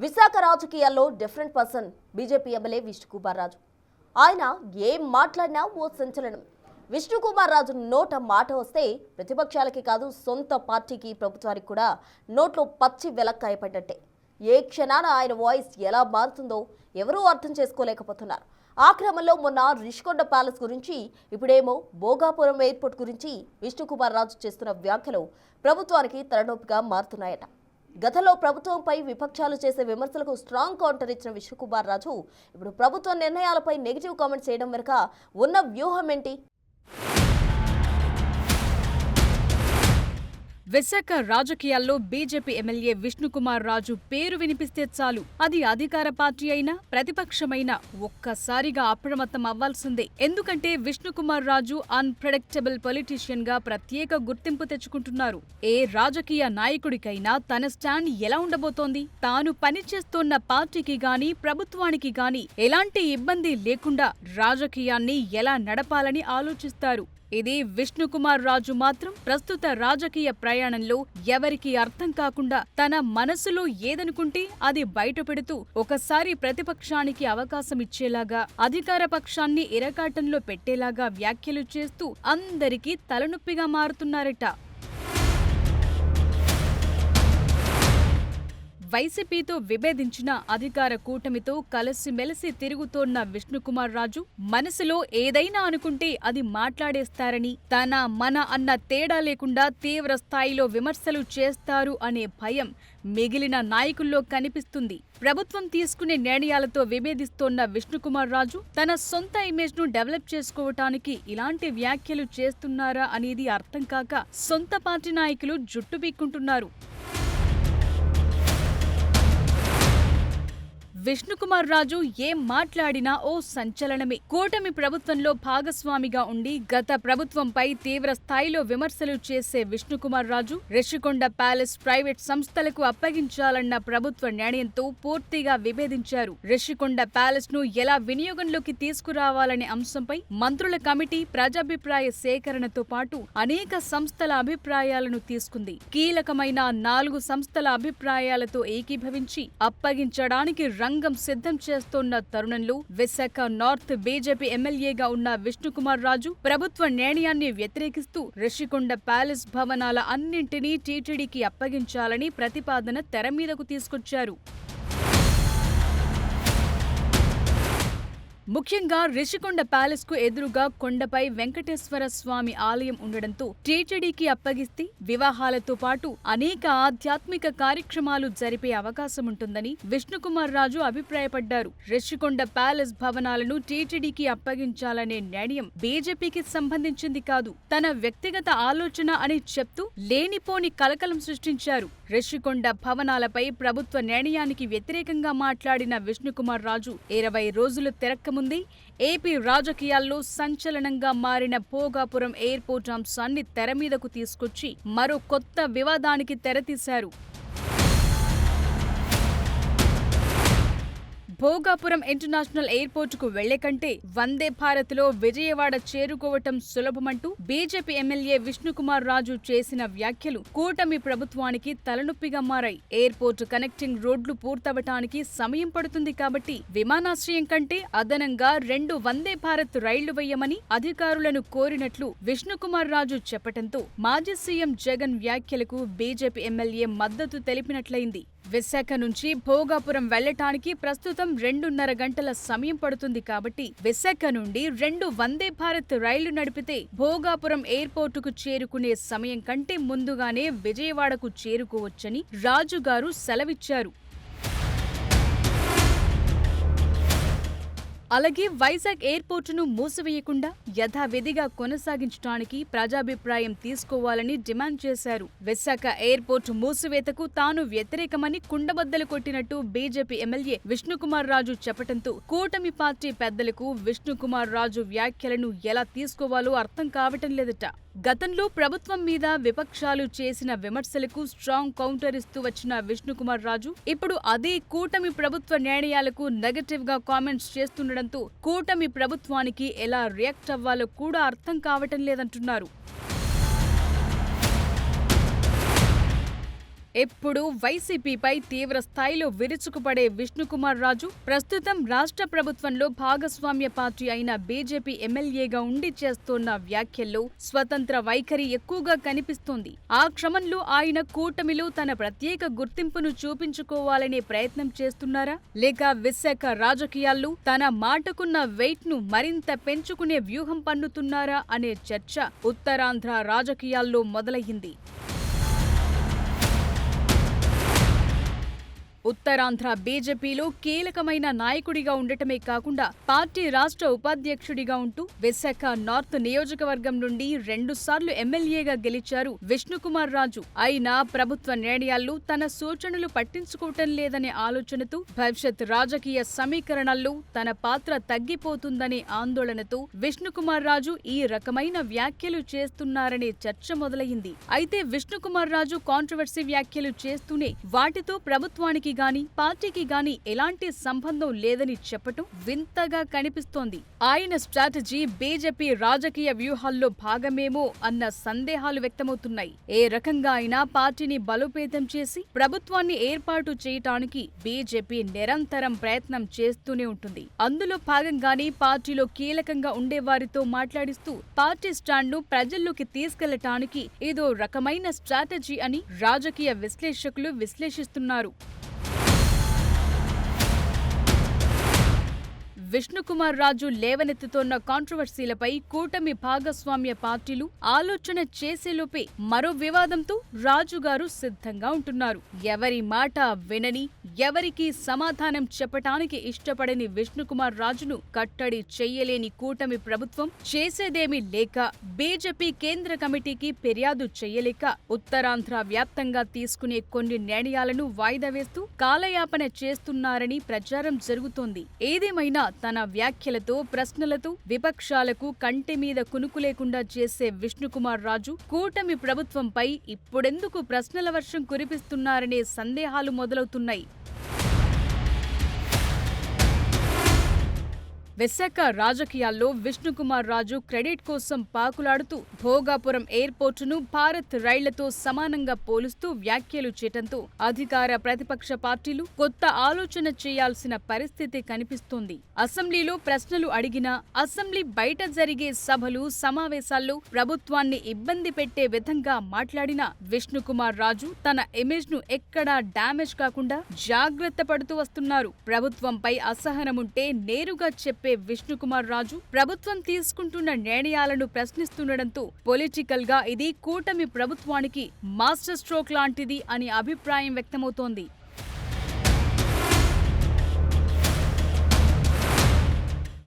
విశాఖ రాజకీయాల్లో different person BJP MLA Vishnukumar Raju. ఆయన ఏం మాట్లాడినా ఓ సంచలనం. విష్ణుకుమార్ రాజు నోట మాట వస్తే ప్రతిపక్షాలకి కాదు సొంత పార్టీకి ప్రభుత్వానికి కూడా నోట్లో పచ్చి వెలక్కాయపడ్డట్టే. ఏ క్షణాన ఆయన వాయిస్ ఎలా మారుతుందో ఎవరూ అర్థం చేసుకోలేకపోతున్నారు. ఆ క్రమంలో మొన్న రిషికొండ ప్యాలెస్ గురించి, ఇప్పుడేమో భోగాపురం ఎయిర్పోర్ట్ గురించి విష్ణుకుమార్ రాజు చేస్తున్న వ్యాఖ్యలు ప్రభుత్వానికి తలనొప్పిగా మారుతున్నాయట. గతంలో ప్రభుత్వంపై విపక్షాలు చేసే విమర్శలకు స్ట్రాంగ్ కౌంటర్ ఇచ్చిన విష్ణుకుమార్ రాజు ఇప్పుడు ప్రభుత్వ నిర్ణయాలపై నెగిటివ్ కామెంట్స్ చేయడం వెనుక ఉన్న వ్యూహం ఏంటి? విశాఖ రాజకీయాల్లో బీజేపీ ఎమ్మెల్యే విష్ణుకుమార్ రాజు పేరు వినిపిస్తే చాలు, అది అధికార పార్టీ అయినా ప్రతిపక్షమైనా ఒక్కసారిగా అప్రమత్తం అవ్వాల్సిందే. ఎందుకంటే విష్ణుకుమార్ రాజు అన్ప్రెడిక్టబుల్ పొలిటీషియన్ గా ప్రత్యేక గుర్తింపు తెచ్చుకుంటున్నారు. ఏ రాజకీయ నాయకుడికైనా తన స్టాండ్ ఎలా ఉండబోతోంది, తాను పనిచేస్తోన్న పార్టీకి గాని ప్రభుత్వానికి గాని ఎలాంటి ఇబ్బంది లేకుండా రాజకీయాన్ని ఎలా నడపాలని ఆలోచిస్తారు. ఇది విష్ణుకుమార్ రాజు మాత్రం ప్రస్తుత రాజకీయ ప్రయాణంలో ఎవరికీ అర్థం కాకుండా తన మనసులో ఏదనుకుంటే అది బయటపెడుతూ ఒకసారి ప్రతిపక్షానికి అవకాశం ఇచ్చేలాగా, అధికార పక్షాన్ని ఇరకాటంలో పెట్టేలాగా వ్యాఖ్యలు చేస్తూ అందరికీ తలనొప్పిగా మారుతున్నారట. వైసీపీతో విభేదించిన అధికార కూటమితో కలిసిమెలిసి తిరుగుతోన్న విష్ణుకుమార్ రాజు మనసులో ఏదైనా అనుకుంటే అది మాట్లాడేస్తారని, తన మన అన్న తేడా లేకుండా తీవ్ర స్థాయిలో విమర్శలు చేస్తారు అనే భయం మిగిలిన నాయకుల్లో కనిపిస్తుంది. ప్రభుత్వం తీసుకునే నిర్ణయాలతో విభేదిస్తోన్న విష్ణుకుమార్ రాజు తన సొంత ఇమేజ్ ను డెవలప్ చేసుకోవటానికి ఇలాంటి వ్యాఖ్యలు చేస్తున్నారా అనేది అర్థం కాక సొంత పార్టీ నాయకులు జుట్టు పీక్కుంటున్నారు. విష్ణుకుమార్ రాజు ఏం మాట్లాడినా ఓ సంచలనమే. కూటమి ప్రభుత్వంలో భాగస్వామిగా ఉండి గత ప్రభుత్వంపై తీవ్ర స్థాయిలో విమర్శలు చేసే విష్ణుకుమార్ రాజు రిషికొండ ప్యాలెస్ ప్రైవేట్ సంస్థలకు అప్పగించాలన్న ప్రభుత్వ నిర్ణయంతో పూర్తిగా విభేదించారు. రిషికొండ ప్యాలెస్ ను ఎలా వినియోగంలోకి తీసుకురావాలనే అంశంపై మంత్రుల కమిటీ ప్రజాభిప్రాయ సేకరణతో పాటు అనేక సంస్థల అభిప్రాయాలను తీసుకుంది. కీలకమైన 4 సంస్థల అభిప్రాయాలతో ఏకీభవించి అప్పగించడానికి రంగం సిద్ధం చేస్తోన్న తరుణంలో విశాఖ నార్త్ బీజేపీ ఎమ్మెల్యేగా ఉన్న విష్ణుకుమార్ రాజు ప్రభుత్వ నిర్ణయాన్ని వ్యతిరేకిస్తూ రిషికొండ ప్యాలెస్ భవనాల అన్నింటినీ టీటీడీకి అప్పగించాలని ప్రతిపాదన తెర మీదకు తీసుకొచ్చారు. ముఖ్యంగా రిషికొండ ప్యాలెస్ కు ఎదురుగా కొండపై వెంకటేశ్వర స్వామి ఆలయం ఉండడంతో టీటీడీకి అప్పగిస్తే వివాహాలతో పాటు అనేక ఆధ్యాత్మిక కార్యక్రమాలు జరిపే అవకాశం ఉంటుందని విష్ణుకుమార్ రాజు అభిప్రాయపడ్డారు. రిషికొండ ప్యాలెస్ భవనాలను టీటీడీకి అప్పగించాలనే నిర్ణయం బీజేపీకి సంబంధించింది కాదు, తన వ్యక్తిగత ఆలోచన అని చెప్తూ లేనిపోని కలకలం సృష్టించారు. రిషికొండ భవనాలపై ప్రభుత్వ నిర్ణయానికి వ్యతిరేకంగా మాట్లాడిన విష్ణుకుమార్ రాజు 20 రోజులు ముందే ఏపీ రాజకీయాల్లో సంచలనంగా మారిన భోగాపురం ఎయిర్పోర్ట్ అంశాన్ని తెరమీదకు తీసుకొచ్చి మరో కొత్త వివాదానికి తెరతీశారు. భోగాపురం ఇంటర్నేషనల్ ఎయిర్పోర్టుకు వెళ్లే కంటే వందే భారత్ లో విజయవాడ చేరుకోవటం సులభమంటూ బీజేపీ ఎమ్మెల్యే విష్ణుకుమార్ రాజు చేసిన వ్యాఖ్యలు కూటమి ప్రభుత్వానికి తలనొప్పిగా మారాయి. ఎయిర్పోర్టు కనెక్టింగ్ రోడ్లు పూర్తవటానికి సమయం పడుతుంది కాబట్టి విమానాశ్రయం కంటే అదనంగా 2 వందే భారత్ రైళ్లు వేయమని అధికారులను కోరినట్లు విష్ణుకుమార్ రాజు చెప్పటంతో మాజీ సీఎం జగన్ వ్యాఖ్యలకు బీజేపీ ఎమ్మెల్యే మద్దతు తెలిపినట్లయింది. విశాఖ నుంచి భోగాపురం వెళ్లటానికి ప్రస్తుతం 2.5 గంటల సమయం పడుతుంది కాబట్టి విశాఖ నుండి 2 వందే భారత్ రైళ్లు నడిపితే భోగాపురం ఎయిర్పోర్టుకు చేరుకునే సమయం కంటే ముందుగానే విజయవాడకు చేరుకోవచ్చని రాజుగారు సెలవిచ్చారు. అలాగే వైజాగ్ ఎయిర్పోర్టును మూసివేయకుండా యథావిధిగా కొనసాగించడానికి ప్రజాభిప్రాయం తీసుకోవాలని డిమాండ్ చేశారు. విశాఖ ఎయిర్పోర్టు మూసివేతకు తాను వ్యతిరేకమని కుండబద్దలు కొట్టినట్టు బీజేపీ ఎమ్మెల్యే విష్ణుకుమార్ రాజు చెప్పటంతో కూటమి పార్టీ పెద్దలకు విష్ణుకుమార్ రాజు వ్యాఖ్యలను ఎలా తీసుకోవాలో అర్థం కావటం లేదట. గతంలో ప్రభుత్వం మీద విపక్షాలు చేసిన విమర్శలకు స్ట్రాంగ్ కౌంటర్ ఇస్తూ వచ్చిన విష్ణుకుమార్ రాజు ఇప్పుడు అదే కూటమి ప్రభుత్వ నిర్ణయాలకు నెగటివ్ గా కామెంట్స్ చేస్తుండటంతో కూటమి ప్రభుత్వానికి ఎలా రియాక్ట్ అవ్వాలో కూడా అర్థం కావటం లేదంటున్నారు. ఎప్పుడు వైసీపీపై తీవ్ర స్థాయిలో విరుచుకుపడే విష్ణుకుమార్ రాజు ప్రస్తుతం రాష్ట్ర ప్రభుత్వంలో భాగస్వామ్య పార్టీ అయిన బీజేపీ ఎమ్మెల్యేగా ఉండి చేస్తోన్న వ్యాఖ్యల్లో స్వతంత్ర వైఖరి ఎక్కువగా కనిపిస్తోంది. ఆ క్రమంలో ఆయన కూటమిలో తన ప్రత్యేక గుర్తింపును చూపించుకోవాలనే ప్రయత్నం చేస్తున్నారా, లేక విశాఖ రాజకీయాల్లో తన మాటకున్న వెయిట్ ను మరింత పెంచుకునే వ్యూహం పన్నుతున్నారా అనే చర్చ ఉత్తరాంధ్ర రాజకీయాల్లో మొదలయ్యింది. ఉత్తరాంధ్ర బీజేపీలో కీలకమైన నాయకుడిగా ఉండటమే కాకుండా పార్టీ రాష్ట్ర ఉపాధ్యక్షుడిగా ఉంటూ విశాఖ నార్త్ నియోజకవర్గం నుండి 2 సార్లు ఎమ్మెల్యేగా గెలిచారు విష్ణుకుమార్ రాజు. అయినా ప్రభుత్వ నిర్ణయాల్లో తన సూచనలు పట్టించుకోవటం లేదనే ఆలోచనతో, భవిష్యత్ రాజకీయ సమీకరణల్లో తన పాత్ర తగ్గిపోతుందనే ఆందోళనతో విష్ణుకుమార్ రాజు ఈ రకమైన వ్యాఖ్యలు చేస్తున్నారనే చర్చ మొదలైంది. అయితే విష్ణుకుమార్ రాజు కాంట్రవర్సీ వ్యాఖ్యలు చేస్తూనే వాటితో ప్రభుత్వానికి గాని పార్టీకి గాని ఎలాంటి సంబంధం లేదని చెప్పటం వింతగా కనిపిస్తోంది. ఆయన స్ట్రాటజీ బీజేపీ రాజకీయ వ్యూహాల్లో భాగమేమో అన్న సందేహాలు వ్యక్తమవుతున్నాయి. ఏ రకంగా అయినా పార్టీని బలోపేతం చేసి ప్రభుత్వాన్ని ఏర్పాటు చేయటానికి బీజేపీ నిరంతరం ప్రయత్నం చేస్తూనే ఉంటుంది. అందులో భాగంగానే పార్టీలో కీలకంగా ఉండేవారితో మాట్లాడిస్తూ పార్టీ స్టాండ్ను ప్రజల్లోకి తీసుకెళ్లటానికి ఇదో రకమైన స్ట్రాటజీ అని రాజకీయ విశ్లేషకులు విశ్లేషిస్తున్నారు. విష్ణుకుమార్ రాజు లేవనెత్తుతోన్న కాంట్రవర్సీలపై కూటమి భాగస్వామ్య పార్టీలు ఆలోచన చేసేలోపే మరో వివాదంతో రాజుగారు సిద్ధంగా ఉంటున్నారు. ఎవరి మాట వినని, ఎవరికీ సమాధానం చెప్పటానికి ఇష్టపడని విష్ణుకుమార్ రాజును కట్టడి చెయ్యలేని కూటమి ప్రభుత్వం చేసేదేమీ లేక బీజేపీ కేంద్ర కమిటీకి ఫిర్యాదు చెయ్యలేక ఉత్తరాంధ్ర వ్యాప్తంగా తీసుకునే కొన్ని నిర్ణయాలను వాయిదా వేస్తూ కాలయాపన చేస్తున్నారని ప్రచారం జరుగుతోంది. ఏదేమైనా తన వ్యాఖ్యలతో, ప్రశ్నలతో విపక్షాలకు కంటి మీద కునుకు లేకుండా చేసే విష్ణుకుమార్ రాజు కూటమి ప్రభుత్వంపై ఇప్పుడెందుకు ప్రశ్నల వర్షం కురిపిస్తున్నారనే సందేహాలు మొదలవుతున్నాయి. విశాఖ రాజకీయాల్లో విష్ణుకుమార్ రాజు క్రెడిట్ కోసం పాకులాడుతూ భోగాపురం ఎయిర్పోర్టును భారత్ రైళ్లతో సమానంగా పోలుస్తూ వ్యాఖ్యలు చేయటంతో అధికార ప్రతిపక్ష పార్టీలు కొత్త ఆలోచన చేయాల్సిన పరిస్థితి కనిపిస్తోంది. అసెంబ్లీలో ప్రశ్నలు అడిగినా, అసెంబ్లీ బయట జరిగే సభలు, సమావేశాల్లో ప్రభుత్వాన్ని ఇబ్బంది పెట్టే విధంగా మాట్లాడినా విష్ణుకుమార్ రాజు తన ఇమేజ్ ను ఎక్కడా డ్యామేజ్ కాకుండా జాగ్రత్త పడుతూ వస్తున్నారు. ప్రభుత్వంపై అసహనముంటే నేరుగా చెప్పే విష్ణుకుమార్ రాజు ప్రభుత్వం తీసుకుంటున్న నిర్ణయాలను ప్రశ్నిస్తుండటంతో పొలిటికల్ గా ఇది కూటమి ప్రభుత్వానికి మాస్టర్ స్ట్రోక్ లాంటిది అని అభిప్రాయం వ్యక్తమవుతోంది.